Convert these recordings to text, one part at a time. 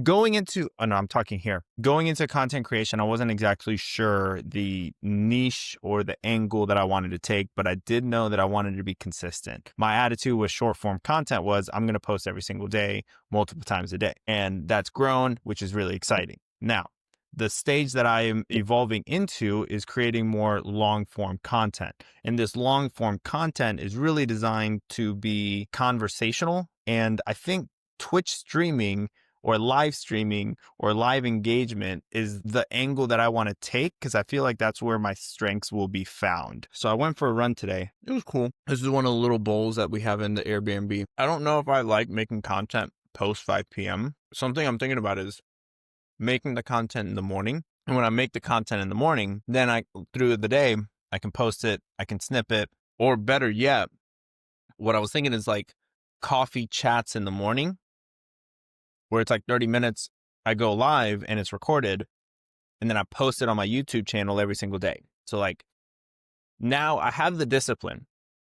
Going into content creation, I wasn't exactly sure the niche or the angle that I wanted to take, but I did know that I wanted to be consistent. My attitude with short form content was I'm going to post every single day, multiple times a day. And that's grown, which is really exciting. Now, the stage that I am evolving into is creating more long form content. And this long form content is really designed to be conversational. And I think Twitch streaming or live streaming or live engagement is the angle that I want to take because I feel like that's where my strengths will be found. So I went for a run today. It was cool. This is one of the little bowls that we have in the Airbnb. I don't know if I like making content post 5 p.m. Something I'm thinking about is making the content in the morning. And when I make the content in the morning, then through the day, I can post it, I can snip it, or better yet, what I was thinking is like coffee chats in the morning, where it's like 30 minutes, I go live and it's recorded, and then I post it on my YouTube channel every single day. So like now I have the discipline.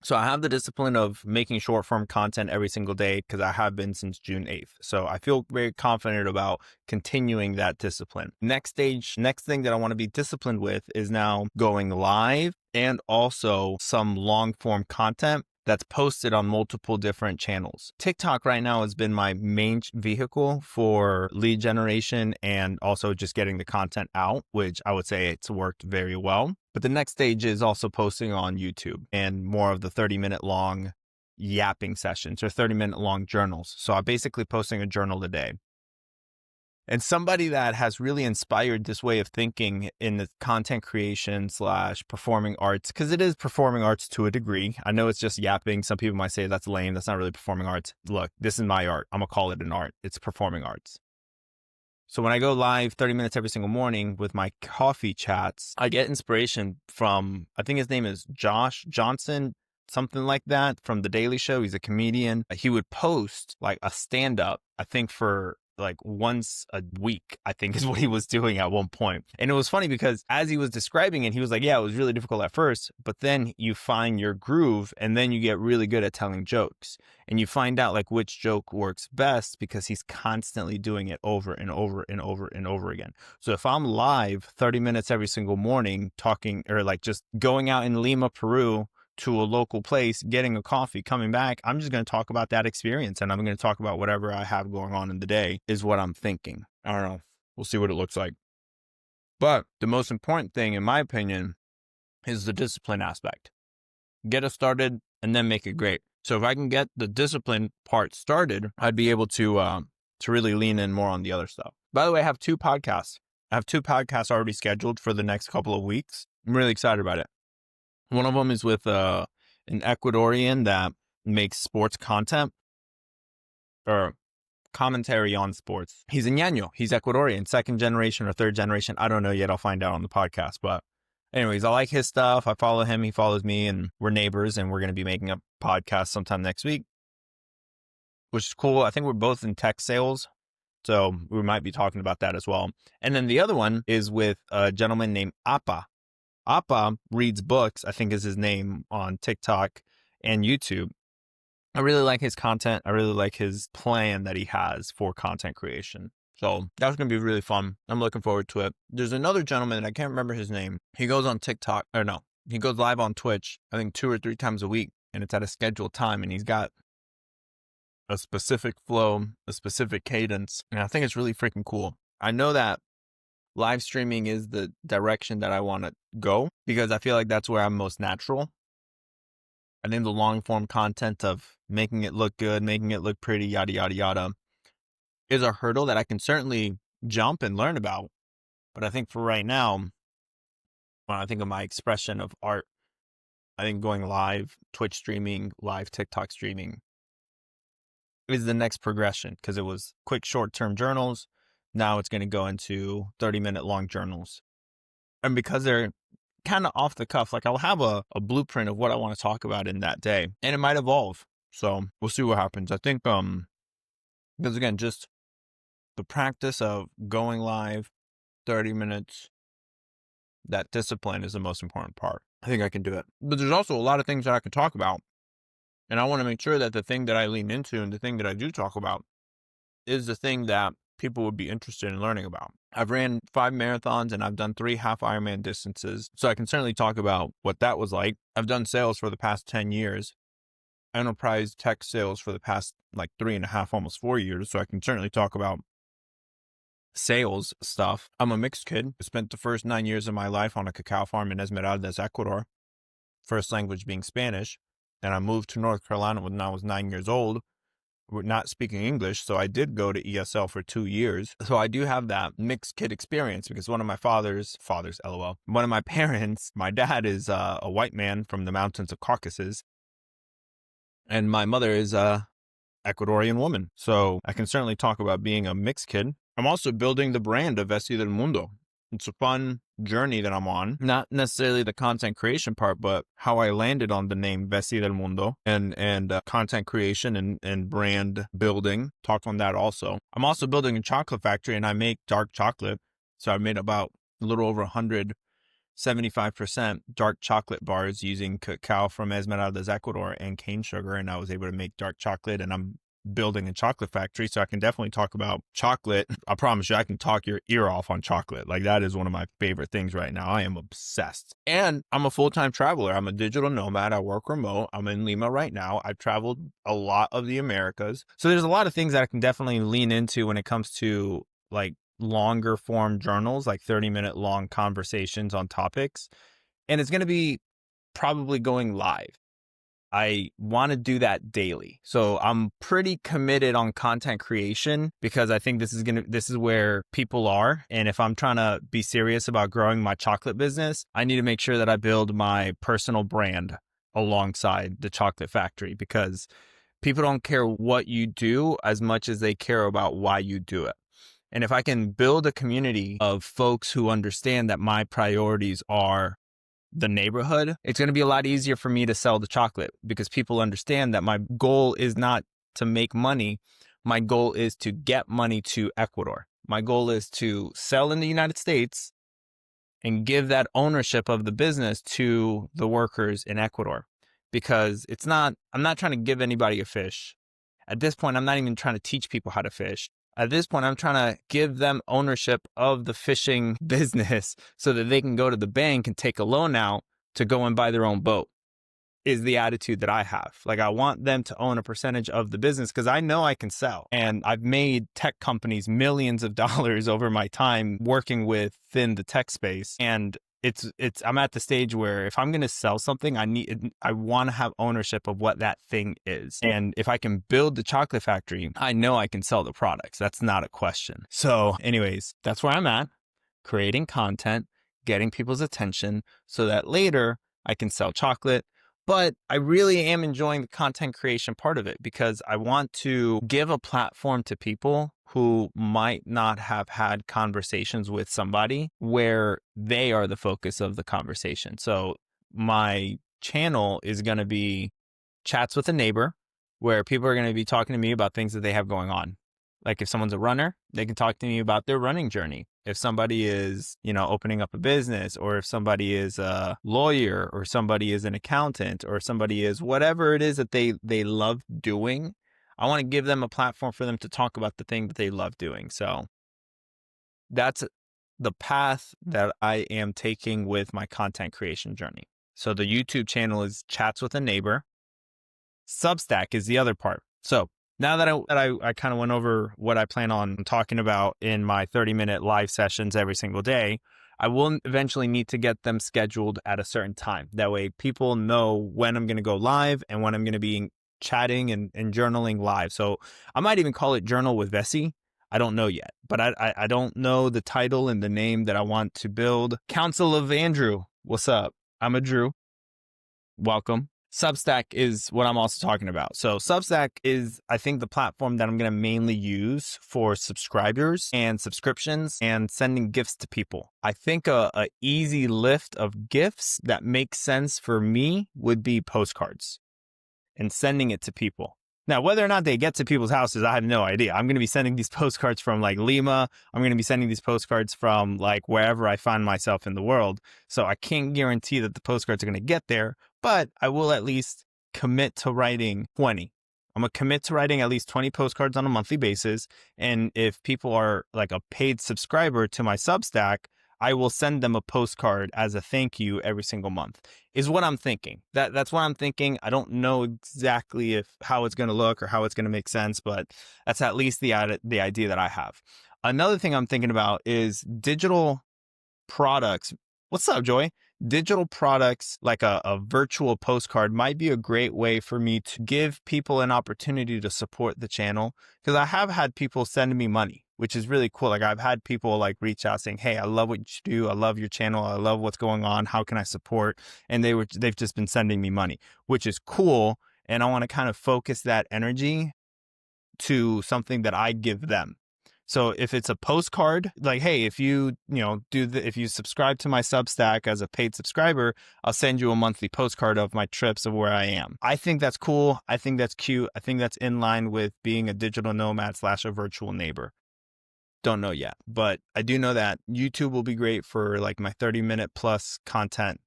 So I have the discipline of making short form content every single day because I have been since June 8th. So I feel very confident about continuing that discipline. Next thing that I want to be disciplined with is now going live and also some long form content that's posted on multiple different channels. TikTok right now has been my main vehicle for lead generation and also just getting the content out, which I would say it's worked very well. But the next stage is also posting on YouTube and more of the 30-minute long yapping sessions or 30-minute long journals. So I'm basically posting a journal a day. And somebody that has really inspired this way of thinking in the content creation / performing arts, because it is performing arts to a degree. I know it's just yapping. Some people might say that's lame. That's not really performing arts. Look, this is my art. I'm going to call it an art. It's performing arts. So when I go live 30 minutes every single morning with my coffee chats, I get inspiration from, I think his name is Josh Johnson, something like that, from The Daily Show. He's a comedian. He would post like a stand-up, I think for like once a week, I think is what he was doing at one point. And it was funny because as he was describing it, he was like, yeah, it was really difficult at first, but then you find your groove and then you get really good at telling jokes and you find out like which joke works best because he's constantly doing it over and over and over and over again. So if I'm live 30 minutes every single morning talking or like just going out in Lima, Peru, to a local place, getting a coffee, coming back, I'm just going to talk about that experience and I'm going to talk about whatever I have going on in the day is what I'm thinking. I don't know. We'll see what it looks like. But the most important thing, in my opinion, is the discipline aspect. Get it started and then make it great. So if I can get the discipline part started, I'd be able to really lean in more on the other stuff. By the way, I have two podcasts. I have two podcasts already scheduled for the next couple of weeks. I'm really excited about it. One of them is with an Ecuadorian that makes sports content or commentary on sports. He's a ñaño. He's Ecuadorian, second generation or third generation. I don't know yet. I'll find out on the podcast. But anyways, I like his stuff. I follow him. He follows me and we're neighbors and we're going to be making a podcast sometime next week, which is cool. I think we're both in tech sales. So we might be talking about that as well. And then the other one is with a gentleman named Appa. Appa reads books, I think is his name on TikTok and YouTube. I really like his content. I really like his plan that he has for content creation. So that's going to be really fun. I'm looking forward to it. There's another gentleman, I can't remember his name. He goes on TikTok, or no, he goes live on Twitch, I think 2 or 3 times a week, and it's at a scheduled time, and he's got a specific flow, a specific cadence, and I think it's really freaking cool. I know that live streaming is the direction that I want to go because I feel like that's where I'm most natural. I think the long form content of making it look good, making it look pretty, yada, yada, yada, is a hurdle that I can certainly jump and learn about. But I think for right now, when I think of my expression of art, I think going live, Twitch streaming, live TikTok streaming is the next progression because it was quick short-term journals. Now it's going to go into 30-minute long journals. And because they're kind of off the cuff, like I'll have a blueprint of what I want to talk about in that day and it might evolve. So we'll see what happens. I think, because again, just the practice of going live 30 minutes, that discipline is the most important part. I think I can do it. But there's also a lot of things that I can talk about. And I want to make sure that the thing that I lean into and the thing that I do talk about is the thing that people would be interested in learning about. I've ran 5 marathons and I've done 3 half Ironman distances. So I can certainly talk about what that was like. I've done sales for the past 10 years, enterprise tech sales for the past like 3.5, almost 4 years. So I can certainly talk about sales stuff. I'm a mixed kid. I spent the first 9 years of my life on a cacao farm in Esmeraldas, Ecuador, first language being Spanish. Then I moved to North Carolina when I was 9 years old, not speaking English. So I did go to ESL for 2 years. So I do have that mixed kid experience because one of my father's, LOL, one of my parents, my dad is a white man from the mountains of Caucasus. And my mother is a Ecuadorian woman. So I can certainly talk about being a mixed kid. I'm also building the brand of Veci del Mundo. It's a fun journey that I'm on. Not necessarily the content creation part, but how I landed on the name Veci del Mundo and content creation and brand building. Talk on that also. I'm also building a chocolate factory and I make dark chocolate. So I made about a little over 175% dark chocolate bars using cacao from Esmeraldas, Ecuador and cane sugar. And I was able to make dark chocolate and I'm building a chocolate factory. So I can definitely talk about chocolate. I promise you, I can talk your ear off on chocolate. Like that is one of my favorite things right now. I am obsessed. And I'm a full-time traveler. I'm a digital nomad. I work remote. I'm in Lima right now. I've traveled a lot of the Americas. So there's a lot of things that I can definitely lean into when it comes to like longer form journals, like 30-minute long conversations on topics. And it's going to be probably going live. I want to do that daily. So I'm pretty committed on content creation because I think this is where people are. And if I'm trying to be serious about growing my chocolate business, I need to make sure that I build my personal brand alongside the chocolate factory because people don't care what you do as much as they care about why you do it. And if I can build a community of folks who understand that my priorities are the neighborhood, it's going to be a lot easier for me to sell the chocolate because people understand that my goal is not to make money. My goal is to get money to Ecuador. My goal is to sell in the United States and give that ownership of the business to the workers in Ecuador because I'm not trying to give anybody a fish. At this point, I'm not even trying to teach people how to fish. At this point, I'm trying to give them ownership of the fishing business so that they can go to the bank and take a loan out to go and buy their own boat is the attitude that I have. Like I want them to own a percentage of the business because I know I can sell. And I've made tech companies millions of dollars over my time working within the tech space. And I'm at the stage where if I'm going to sell something, I want to have ownership of what that thing is. And if I can build the chocolate factory, I know I can sell the products. That's not a question. So anyways, that's where I'm at, creating content, getting people's attention so that later I can sell chocolate. But I really am enjoying the content creation part of it because I want to give a platform to people who might not have had conversations with somebody where they are the focus of the conversation. So my channel is going to be chats with a neighbor where people are going to be talking to me about things that they have going on. Like if someone's a runner, they can talk to me about their running journey. If somebody is, opening up a business, or if somebody is a lawyer, or somebody is an accountant, or somebody is whatever it is that they love doing, I want to give them a platform for them to talk about the thing that they love doing. So that's the path that I am taking with my content creation journey. So the YouTube channel is Chats with a Neighbor. Substack is the other part. So now that I kind of went over what I plan on talking about in my 30-minute live sessions every single day, I will eventually need to get them scheduled at a certain time. That way people know when I'm going to go live and when I'm going to be chatting and journaling live. So I might even call it Journal with Veci. I don't know yet, but I don't know the title and the name that I want to build. Council of Andrew. What's up? I'm a Drew. Welcome. Substack is what I'm also talking about. So Substack is, I think, the platform that I'm going to mainly use for subscribers and subscriptions and sending gifts to people. I think a easy lift of gifts that makes sense for me would be postcards and sending it to people. Now, whether or not they get to people's houses, I have no idea. I'm going to be sending these postcards from like Lima. I'm going to be sending these postcards from like wherever I find myself in the world. So I can't guarantee that the postcards are going to get there, but I will at least commit to writing 20 I'm going to commit to writing at least 20 postcards on a monthly basis. And if people are like a paid subscriber to my Substack, I will send them a postcard as a thank you every single month, is what I'm thinking. That's what I'm thinking. I don't know exactly how it's going to look or how it's going to make sense, but that's at least the idea that I have. Another thing I'm thinking about is digital products. What's up, Joy? Digital products like a virtual postcard might be a great way for me to give people an opportunity to support the channel, because I have had people send me money, which is really cool. Like I've had people like reach out saying, hey, I love what you do. I love your channel. I love what's going on. How can I support? And they've just been sending me money, which is cool. And I want to kind of focus that energy to something that I give them. So if it's a postcard, like, hey, if you subscribe to my Substack as a paid subscriber, I'll send you a monthly postcard of my trips of where I am. I think that's cool. I think that's cute. I think that's in line with being a digital nomad / a virtual neighbor. Don't know yet, but I do know that YouTube will be great for like my 30-minute plus content.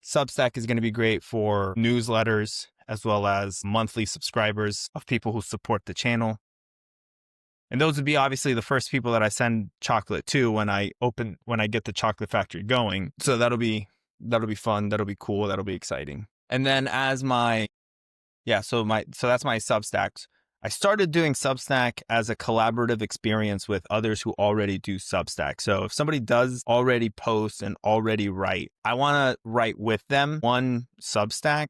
Substack is going to be great for newsletters as well as monthly subscribers of people who support the channel. And those would be obviously the first people that I send chocolate to when I get the chocolate factory going. So that'll be fun. That'll be cool. That'll be exciting. And then so that's my Substacks. I started doing Substack as a collaborative experience with others who already do Substack. So if somebody does already post and already write, I want to write with them one Substack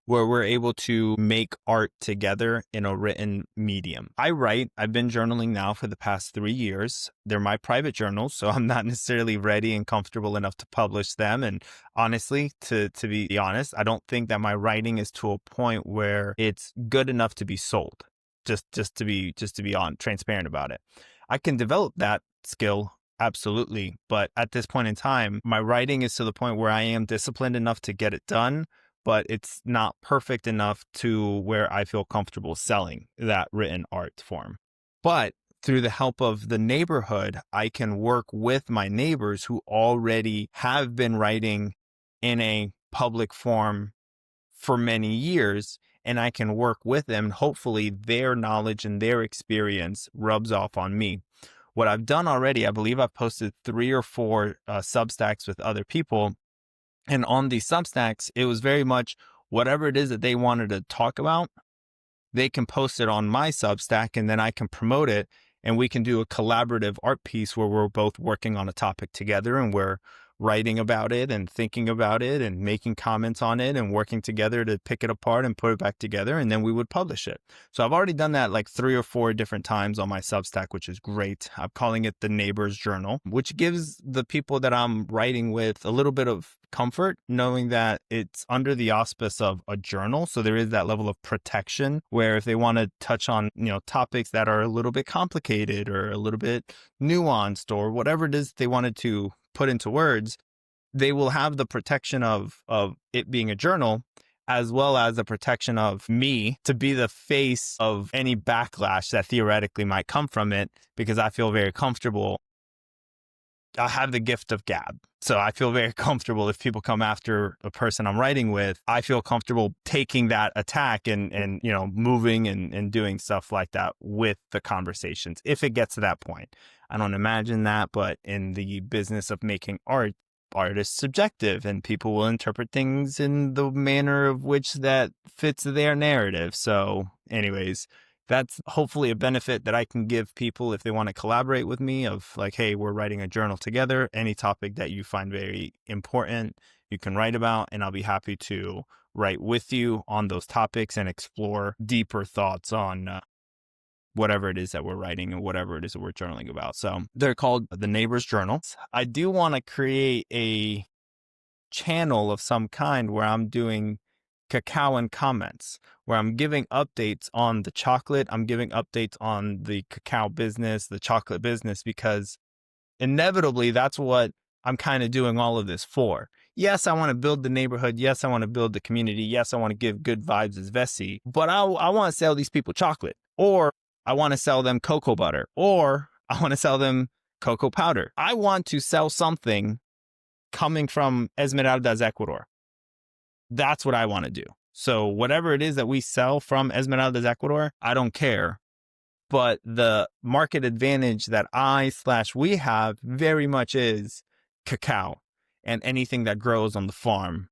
where we're able to make art together in a written medium. I've been journaling now for the past 3 years. They're my private journals, so I'm not necessarily ready and comfortable enough to publish them. And honestly, to be honest, I don't think that my writing is to a point where it's good enough to be sold. Just to be transparent about it. I can develop that skill. Absolutely. But at this point in time, my writing is to the point where I am disciplined enough to get it done, but it's not perfect enough to where I feel comfortable selling that written art form. But through the help of the neighborhood, I can work with my neighbors who already have been writing in a public form for many years, and I can work with them. Hopefully their knowledge and their experience rubs off on me. What I've done already, I believe I've posted 3 or 4 Substacks with other people. And on these Substacks, it was very much whatever it is that they wanted to talk about, they can post it on my Substack and then I can promote it. And we can do a collaborative art piece where we're both working on a topic together and we're writing about it and thinking about it and making comments on it and working together to pick it apart and put it back together. And then we would publish it. So I've already done that like 3 or 4 different times on my Substack, which is great. I'm calling it the Neighbor's Journal, which gives the people that I'm writing with a little bit of comfort knowing that it's under the auspice of a journal. So there is that level of protection where if they want to touch on, topics that are a little bit complicated or a little bit nuanced or whatever it is they wanted to put into words, they will have the protection of it being a journal, as well as the protection of me to be the face of any backlash that theoretically might come from it, because I feel very comfortable. I have the gift of gab. So I feel very comfortable if people come after a person I'm writing with, I feel comfortable taking that attack and moving and doing stuff like that with the conversations, if it gets to that point. I don't imagine that, but in the business of making art is subjective and people will interpret things in the manner of which that fits their narrative. So anyways, that's hopefully a benefit that I can give people if they want to collaborate with me of like, hey, we're writing a journal together. Any topic that you find very important, you can write about, and I'll be happy to write with you on those topics and explore deeper thoughts on whatever it is that we're writing and whatever it is that we're journaling about. So they're called the Neighbor's Journal. I do want to create a channel of some kind where I'm doing cacao and comments, where I'm giving updates on the chocolate. I'm giving updates on the cacao business, the chocolate business, because inevitably that's what I'm kind of doing all of this for. Yes, I want to build the neighborhood. Yes, I want to build the community. Yes, I want to give good vibes as Veci, but I want to sell these people chocolate, or I want to sell them cocoa butter, or I want to sell them cocoa powder. I want to sell something coming from Esmeraldas, Ecuador. That's what I want to do. So whatever it is that we sell from Esmeraldas, Ecuador, I don't care. But the market advantage that we have very much is cacao and anything that grows on the farm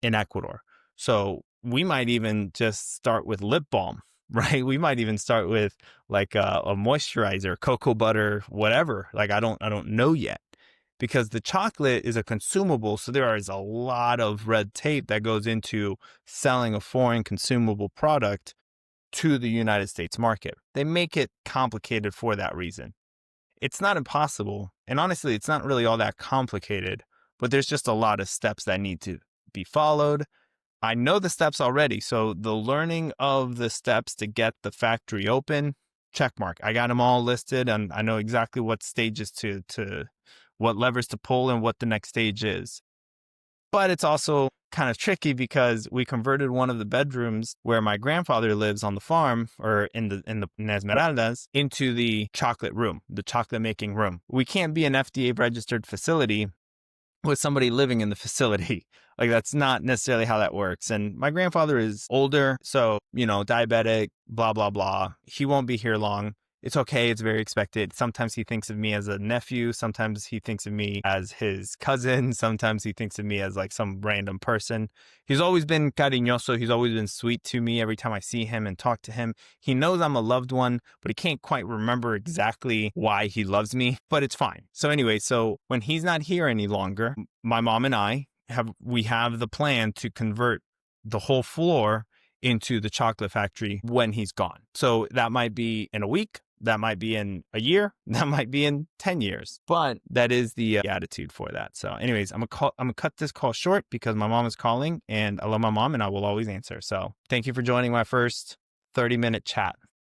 in Ecuador. So we might even just start with lip balm, right? We might even start with like a moisturizer, cocoa butter, whatever. Like I don't know yet, because the chocolate is a consumable. So there is a lot of red tape that goes into selling a foreign consumable product to the United States market. They make it complicated for that reason. It's not impossible. And honestly, it's not really all that complicated, but there's just a lot of steps that need to be followed. I know the steps already. So the learning of the steps to get the factory open, check mark. I got them all listed and I know exactly what stages to what levers to pull and what the next stage is. But it's also kind of tricky because we converted one of the bedrooms where my grandfather lives on the farm or in the Esmeraldas into the chocolate room, the chocolate making room. We can't be an FDA registered facility with somebody living in the facility. Like that's not necessarily how that works. And my grandfather is older, so, diabetic, blah, blah, blah. He won't be here long. It's okay. It's very expected. Sometimes he thinks of me as a nephew. Sometimes he thinks of me as his cousin. Sometimes he thinks of me as like some random person. He's always been cariñoso. He's always been sweet to me every time I see him and talk to him. He knows I'm a loved one, but he can't quite remember exactly why he loves me, but it's fine. So anyway, so when he's not here any longer, my mom and I have the plan to convert the whole floor into the chocolate factory when he's gone. So that might be in a week. That might be in a year. That might be in 10 years. But that is the attitude for that. So anyways, I'm gonna cut this call short because my mom is calling and I love my mom and I will always answer. So thank you for joining my first 30-minute chat.